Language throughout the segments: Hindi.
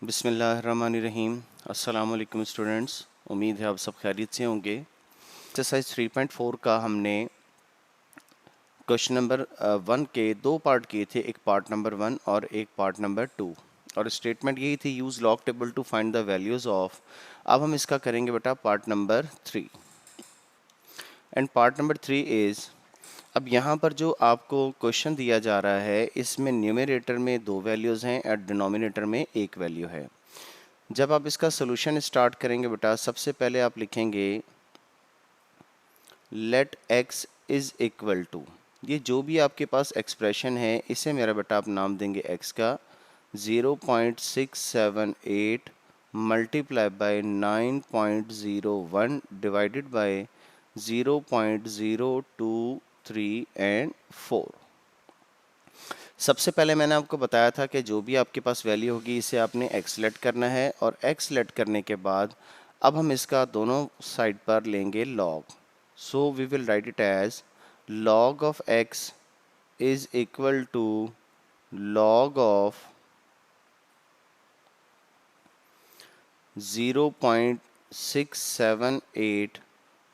बिस्मिल्लाहिर्रहमानिर्रहीम। अस्सलाम वालेकुम स्टूडेंट्स, उम्मीद है आप सब खैरियत से होंगे। एक्सरसाइज 3.4 का हमने क्वेश्चन नंबर 1 के दो पार्ट किए थे, एक पार्ट नंबर 1 और एक पार्ट नंबर 2। और स्टेटमेंट यही थी, use log table to find the values of. अब हम इसका करेंगे बेटा part number 3। And part number 3 is, अब यहाँ पर जो आपको क्वेश्चन दिया जा रहा है इसमें न्यूमरेटर में दो वैल्यूज़ हैं और डिनोमिनेटर में एक वैल्यू है। जब आप इसका सोल्यूशन स्टार्ट करेंगे बेटा, सबसे पहले आप लिखेंगे let x is equal to, ये जो भी आपके पास एक्सप्रेशन है इसे मेरा बेटा आप नाम देंगे x का 0.678 multiply by 9.01 divided by 0.023 and 4। सबसे पहले मैंने आपको बताया था कि जो भी आपके पास वैल्यू होगी इसे आपने x लेट करना है, और x लेट करने के बाद अब हम इसका दोनों साइड पर लेंगे log। So we will write it as log of x is equal to log of 0.678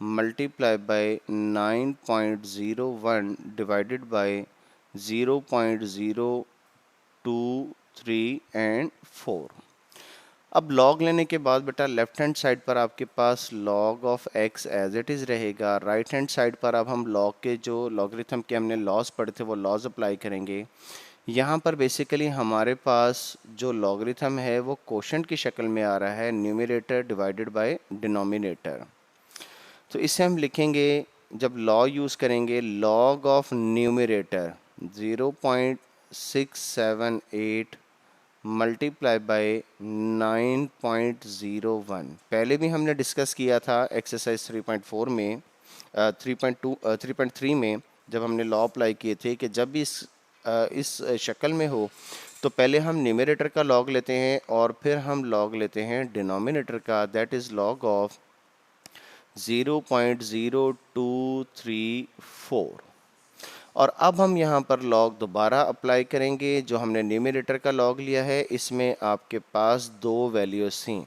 multiply by 9.01 divided by 0.023 and 4। अब log लेने के बाद बेटा लेफ्ट हैंड साइड पर आपके पास log of x as it is रहेगा। राइट हैंड साइड पर अब हम log के जो लॉगरिथम के हमने लॉज पढ़े थे वो लॉज अप्लाई करेंगे। यहाँ पर बेसिकली हमारे पास जो लॉगरिथम है वो कोशेंट की शक्ल में आ रहा है, न्यूमरेटर डिवाइडेड बाय डिनोमिनेटर। तो इसे हम लिखेंगे, जब लॉ यूज़ करेंगे log of numerator 0.678 multiply by 9.01। पहले भी हमने डिस्कस किया था एक्सरसाइज 3.4 में 3.3 में, जब हमने लॉ अप्लाई किए थे कि जब भी इस शक्ल में हो तो पहले हम न्यूमरेटर का लॉग लेते हैं और फिर हम लॉग लेते हैं डिनोमिनेटर का, दैट इज़ लॉग ऑफ 0.0234। और अब हम यहाँ पर लॉग दोबारा अप्लाई करेंगे। जो हमने न्यूमरेटर का लॉग लिया है इसमें आपके पास दो वैल्यूज़ थी,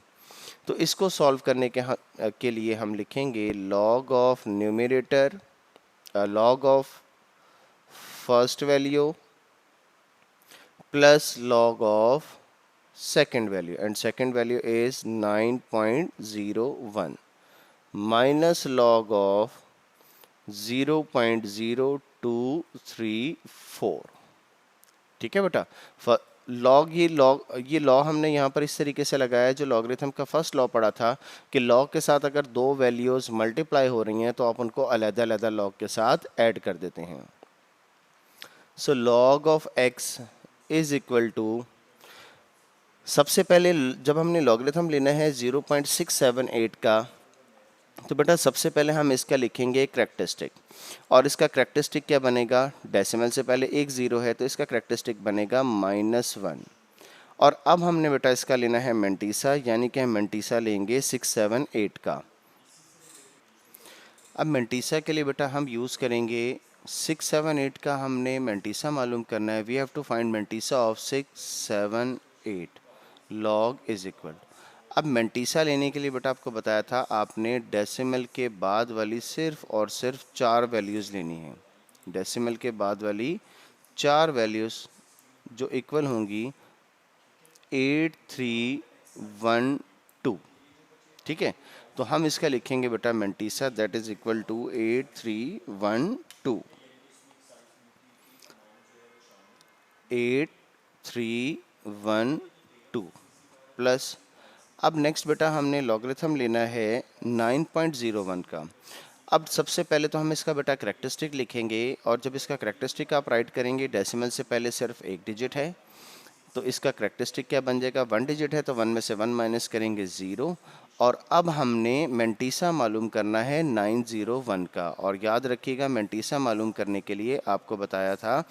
तो इसको सॉल्व करने के लिए हम लिखेंगे log of numerator, log of first value plus log of second value, and second value is 9.01 minus log of 0.0234। ठीक है बेटा, ये लॉ हमने यहाँ पर इस तरीके से लगाया है, जो लॉगरिथम का फर्स्ट लॉ पढ़ा था कि लॉग के साथ अगर दो वैल्यूज़ मल्टीप्लाई हो रही हैं तो आप उनको अलग-अलग लॉग के साथ ऐड कर देते हैं। So log of x is equal to, सबसे पहले जब हमने लॉगरिथम लेना है 0.678 का, तो बेटा सबसे पहले हम इसका लिखेंगे करैक्टरिस्टिक। और इसका करैक्टरिस्टिक क्या बनेगा, डेसिमल से पहले एक ज़ीरो है तो इसका करैक्टरिस्टिक बनेगा -1। और अब हमने बेटा इसका लेना है मेंटीसा, यानी कि हम मेंटीसा लेंगे 678 का। अब मेंटीसा के लिए बेटा हम यूज़ करेंगे 678 का, हमने मेंटीसा मालूम करना है। We have to find mantissa of 678 log is equal. अब मेंटीसा लेने के लिए बेटा आपको बताया था आपने डेसिमल के बाद वाली सिर्फ और सिर्फ 4 वैल्यूज़ लेनी है। डेसिमल के बाद वाली 4 वैल्यूज़ जो इक्वल होंगी 8312। ठीक है, तो हम इसका लिखेंगे बेटा mantissa, that is equal to 8312। 8312 प्लस, अब नेक्स्ट बेटा हमने लॉगरिथम लेना है 9.01 का। अब सबसे पहले तो हम इसका बेटा करैक्टरिस्टिक लिखेंगे, और जब इसका करैक्टरिस्टिक आप राइट करेंगे डेसिमल से पहले सिर्फ एक डिजिट है, तो इसका करैक्टरिस्टिक क्या बन जाएगा, 1 डिजिट है तो 1 में से 1 माइनस करेंगे 0। और अब हमने मेंटीसा मालूम करना है 901 का। और याद रखिएगा मेंटीसा मालूम करने के लिए आपको बताया था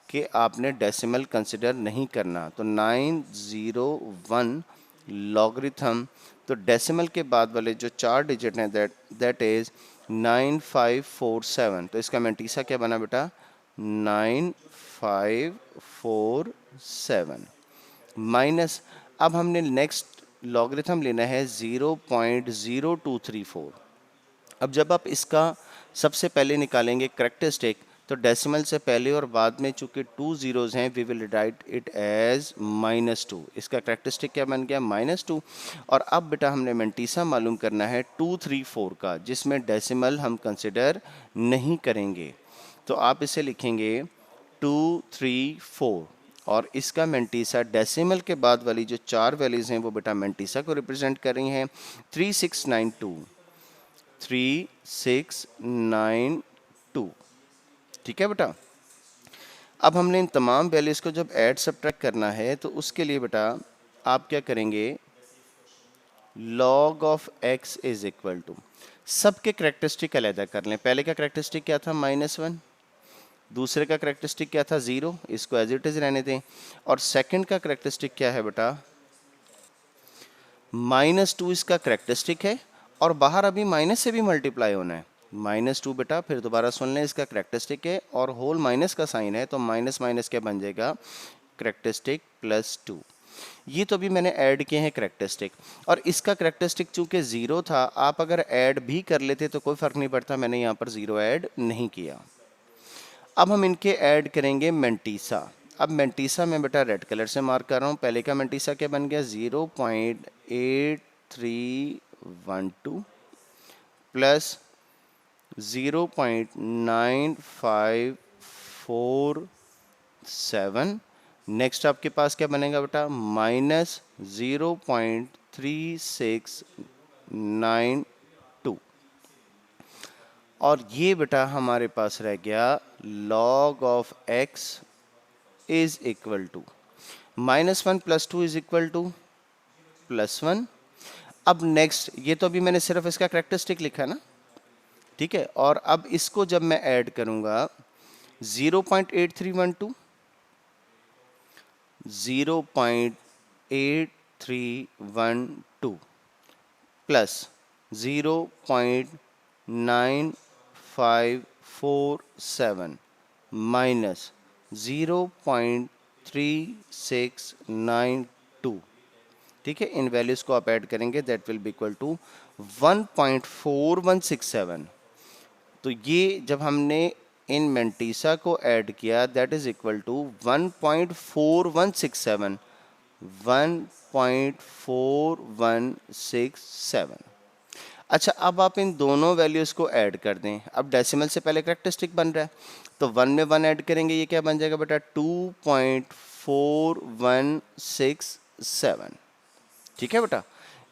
कि आपने डेसिमल कंसिडर नहीं करना, तो 901 लॉगरिथम, तो डेसिमल के बाद वाले जो 4 डिजिट हैं दैट इज़ 9547। तो इसका मेंटीसा क्या बना बेटा 9547 माइनस, अब हमने नेक्स्ट लॉगरिथम लेना है 0.0234। अब जब आप इसका सबसे पहले निकालेंगे करेक्टरिस्टिक, तो डेसिमल से पहले और बाद में चूंकि 2 जीरोज़ हैं, we will write it as -2। इसका करेक्टरिस्टिक क्या बन गया? -2। और अब बेटा हमने मेंटीसा मालूम करना है 234 का, जिसमें डेसिमल हम कंसिडर नहीं करेंगे। तो आप इसे लिखेंगे 234 और इसका मेंटीसा डेसिमल के बाद वाली जो 4 वैल्यूज़ हैं वो बेटा मेंटीसा को रिप्रेजेंट कर रही हैं। 3692 ठीक है बेटा। अब हमने इन तमाम वैल्यूज़ को जब ऐड सब्ट्रैक्ट करना है तो उसके लिए बेटा आप क्या करेंगे? log of x is equal to, सबके करेक्टरिस्टिक अलग कर लें। पहले का करेक्टरिस्टिक क्या था? -1। दूसरे का करेक्टरिस्टिक क्या था? 0। इसको एज इट इज रहने दें। और सेकंड का करेक्टरिस्टिक क्या है बेटा? -2 इसका करेक्टरिस्टिक है और बाहर अभी माइनस से भी मल्टीप्लाई होना है। -2 बेटा फिर दोबारा सुन लें, इसका करेक्टरिस्टिक है और होल माइनस का साइन है, तो माइनस माइनस क्या बन जाएगा? करेक्टरिस्टिक +2। ये तो अभी मैंने ऐड किए हैं करेक्टरिस्टिक, और इसका करेक्टरिस्टिक चूंकि 0 था, आप अगर ऐड भी कर लेते तो कोई फ़र्क नहीं पड़ता, मैंने यहाँ पर 0 ऐड नहीं किया। अब हम इनके ऐड करेंगे मेंटीसा। अब मेंटीसा में बेटा रेड कलर से मार्क कर रहा हूँ। पहले का मेंटीसा क्या बन गया? 0.8312 प्लस 0.9547। नेक्स्ट आपके पास क्या बनेगा बेटा? -0.3692। और ये बेटा हमारे पास रह गया log of x is equal to -1 + 2 is equal to +1। अब नेक्स्ट, ये तो अभी मैंने सिर्फ इसका करेक्टरिस्टिक लिखा ना, ठीक है। और अब इसको जब मैं ऐड करूंगा 0.8312 0.8312 प्लस 0.9547 माइनस 0.3692, ठीक है। इन वैल्यूज को आप ऐड करेंगे, that will be equal to 1.4167। तो ये जब हमने इन मेंटीसा को ऐड किया, दैट इज इक्वल टू 1.4167, 1.4167। अच्छा, अब आप इन दोनों वैल्यूज़ को ऐड कर दें। अब डेसिमल से पहले करेक्टरिस्टिक बन रहा है, तो 1 में 1 ऐड करेंगे, ये क्या बन जाएगा बेटा? 2.4167, ठीक है बेटा।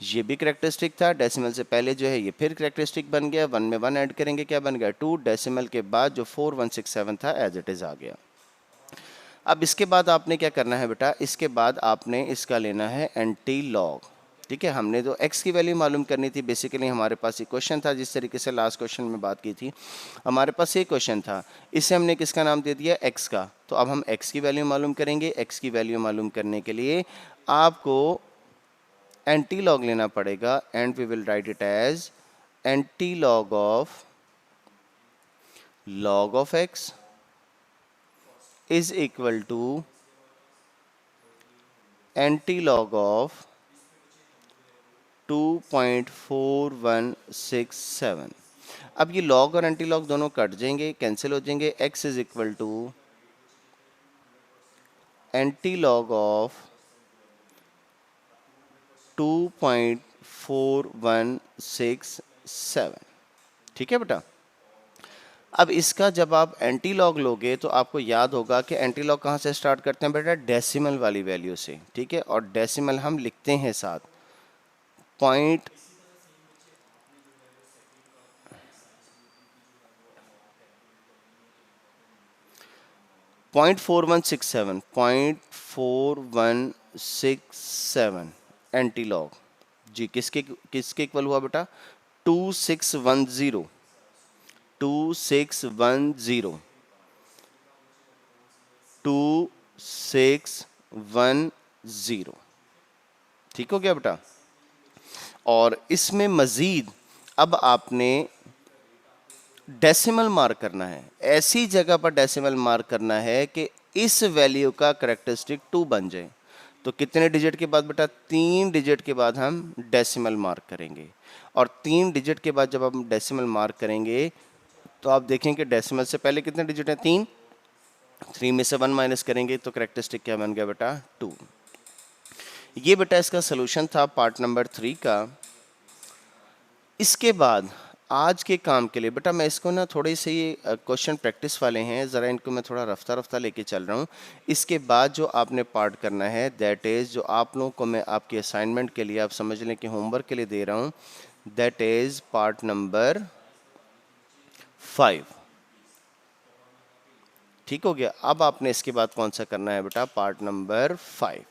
ये भी करेक्टरिस्टिक था, डेसिमल से पहले जो है ये फिर करेक्टरिस्टिक बन गया। 1 में 1 ऐड करेंगे, क्या बन गया? 2। डेसिमल के बाद जो 4167 था एज इट इज़ आ गया। अब इसके बाद आपने क्या करना है बेटा? इसके बाद आपने इसका लेना है एंटी लॉग, ठीक है। हमने तो x की वैल्यू मालूम करनी थी। बेसिकली हमारे पास ये क्वेश्चन था, जिस तरीके से लास्ट क्वेश्चन में बात की थी, हमारे पास ये क्वेश्चन था, इसे हमने किसका नाम दे दिया? x का। तो अब हम x की वैल्यू मालूम करेंगे। x की वैल्यू मालूम करने के लिए आपको एंटी लॉग लेना पड़ेगा, and we will write it as anti log of x is equal to anti log of 2.4167। अब ये लॉग और एंटी लॉग दोनों कट जाएंगे, कैंसिल हो जाएंगे। x is equal to anti log of 2.4167, ठीक है बेटा। अब इसका जब आप एंटी लॉग लोगे तो आपको याद होगा कि एंटी लॉग कहाँ से स्टार्ट करते हैं बेटा? डेसिमल वाली वैल्यू से, ठीक है। और डेसिमल हम लिखते हैं साथ 0.4167 एंटी लॉग जी किसके किसके इक्वल हुआ बेटा? 2610 2610, ठीक हो गया बेटा। और इसमें मजीद अब आपने डेसिमल मार्क करना है, ऐसी जगह पर डेसिमल मार्क करना है कि इस वैल्यू का करेक्टरिस्टिक 2 बन जाए। तो कितने डिजिट के बाद बेटा, 3 डिजिट के बाद हम डेसिमल मार्क करेंगे। और 3 डिजिट के बाद जब हम डेसिमल मार्क करेंगे तो आप देखें कि डेसिमल से पहले कितने डिजिट हैं, 3। 3 में से 1 माइनस करेंगे तो करेक्टरिस्टिक क्या बन गया बेटा, 2। ये बेटा इसका सोल्यूशन था पार्ट नंबर 3 का। इसके बाद आज के काम के लिए बेटा मैं इसको ना थोड़े से ये क्वेश्चन प्रैक्टिस वाले हैं, ज़रा इनको मैं थोड़ा रफ्ता रफ्ता लेके चल रहा हूँ। इसके बाद जो आपने पार्ट करना है दैट इज़, जो आप लोगों को मैं आपकी असाइनमेंट के लिए, आप समझ लें कि होमवर्क के लिए दे रहा हूँ, दैट इज़ पार्ट नंबर 5। ठीक हो गया। अब आपने इसके बाद कौन सा करना है बेटा, पार्ट नंबर 5।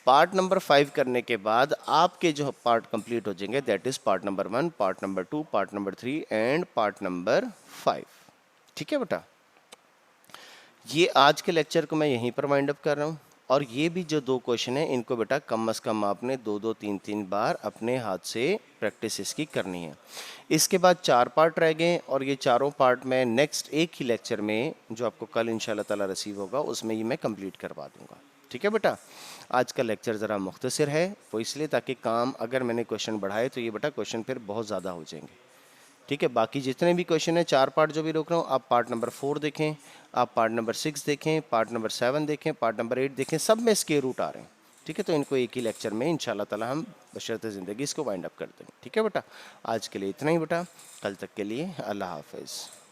पार्ट नंबर 5 करने के बाद आपके जो पार्ट कंप्लीट हो जाएंगे that is part number 1, part number 2, part number 3 and part number 5। ठीक है बेटा, ये आज के लेक्चर को मैं यहीं पर वाइंड अप कर रहा हूँ। और ये भी जो 2 क्वेश्चन है इनको बेटा कम से कम आपने 2-2, 3-3 बार अपने हाथ से प्रैक्टिस इसकी करनी है। इसके बाद 4 पार्ट रह गए और ये चारों पार्ट मैं नेक्स्ट एक ही लेक्चर में जो आपको कल इंशाल्लाह ताला रिसीव होगा उसमें ये मैं कंप्लीट करवा दूंगा। ठीक है बेटा, आज का लेक्चर ज़रा मुख्तसर है, वो इसलिए ताकि काम अगर मैंने क्वेश्चन बढ़ाए तो ये बेटा क्वेश्चन फिर बहुत ज़्यादा हो जाएंगे। ठीक है, बाकी जितने भी क्वेश्चन हैं 4 पार्ट जो भी रोक रहा हूँ, आप पार्ट नंबर 4 देखें, आप पार्ट नंबर 6 देखें, पार्ट नंबर 7 देखें, पार्ट नंबर 8 देखें, सब में स्क्वायर रूट आ रहे हैं। ठीक है, तो इनको एक ही लेक्चर में इंशाल्लाह ताला हम बशर्ते ज़िंदगी इसको वाइंड अप कर देंगे। ठीक है बेटा, आज के लिए इतना ही बेटा, कल तक के लिए अल्लाह हाफिज़।